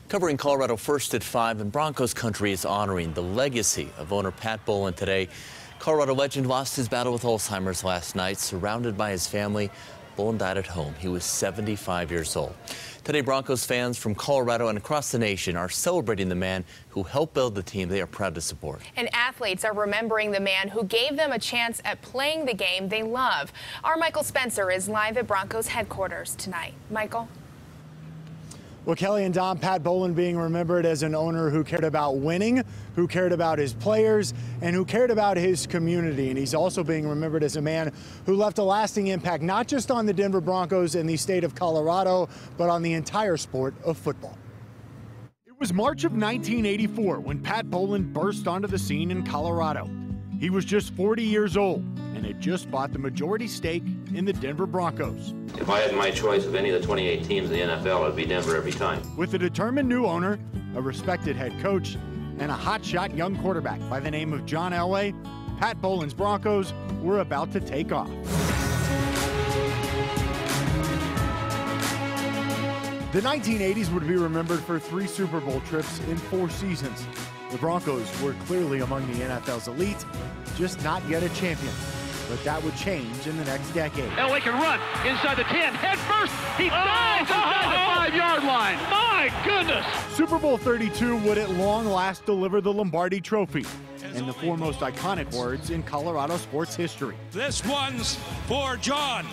Covering Colorado First at 5, and Broncos country is honoring the legacy of owner Pat Bowlen today. Colorado legend lost his battle with Alzheimer's last night. Surrounded by his family, Bowlen died at home. He was 75 years old. Today, Broncos fans from Colorado and across the nation are celebrating the man who helped build the team they are proud to support. And athletes are remembering the man who gave them a chance at playing the game they love. Our Michael Spencer is live at Broncos headquarters tonight. Michael? Well, Kelly and Dom, Pat Bowlen being remembered as an owner who cared about winning, who cared about his players, and who cared about his community. And he's also being remembered as a man who left a lasting impact, not just on the Denver Broncos and the state of Colorado, but on the entire sport of football. It was March of 1984 when Pat Bowlen burst onto the scene in Colorado. He was just 40 years old and had just bought the majority stake in the Denver Broncos. If I had my choice of any of the 28 teams in the NFL, it'd be Denver every time. With a determined new owner, a respected head coach, and a hotshot young quarterback by the name of John Elway, Pat Bowlen's Broncos were about to take off. The 1980s would be remembered for 3 Super Bowl trips in 4 seasons. The Broncos were clearly among the NFL's elite, just not yet a champion. But that would change in the next decade. Elway can run inside the 10, head first. He dives inside the 5-yard line. My goodness! Super Bowl 32 would at long last deliver the Lombardi Trophy and the 4 most iconic words in Colorado sports history. This one's for John.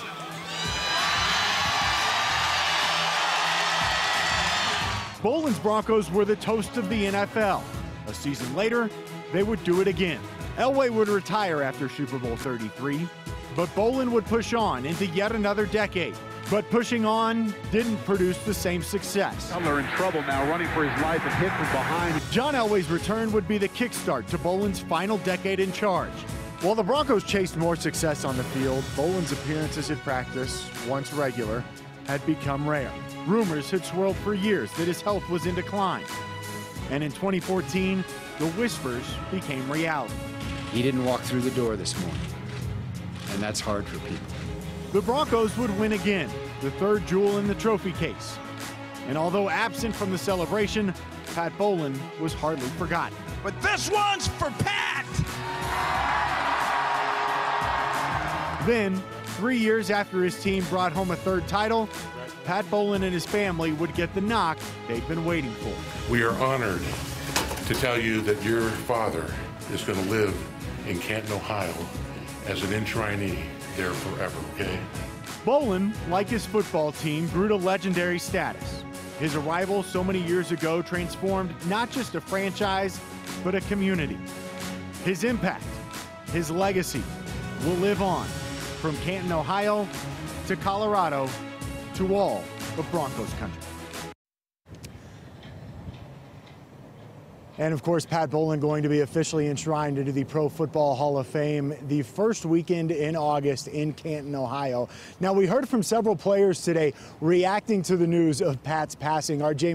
Bowlen's Broncos were the toast of the NFL. A season later, they would do it again. Elway would retire after Super Bowl 33, but Bowlen would push on into yet another decade. But pushing on didn't produce the same success. They're in trouble now, running for his life and hit from behind. John Elway's return would be the kickstart to Bowlen's final decade in charge. While the Broncos chased more success on the field, Bowlen's appearances at practice, once regular, had become rare. Rumors had swirled for years that his health was in decline. And in 2014, the whispers became reality. He didn't walk through the door this morning, and that's hard for people. The Broncos would win again, the 3rd jewel in the trophy case. And although absent from the celebration, Pat Bowlen was hardly forgotten. But this one's for Pat! Then, 3 years after his team brought home a 3rd title, Pat Bowlen and his family would get the knock they'd been waiting for. We are honored to tell you that your father is going to live in Canton, Ohio as an enshrinee there forever, okay? Bowlen, like his football team, grew to legendary status. His arrival so many years ago transformed not just a franchise, but a community. His impact, his legacy will live on from Canton, Ohio to Colorado to all of Broncos country. And of course, Pat Bowlen going to be officially enshrined into the Pro Football Hall of Fame the first weekend in August in Canton, Ohio. Now, we heard from several players today reacting to the news of Pat's passing. Our Jamie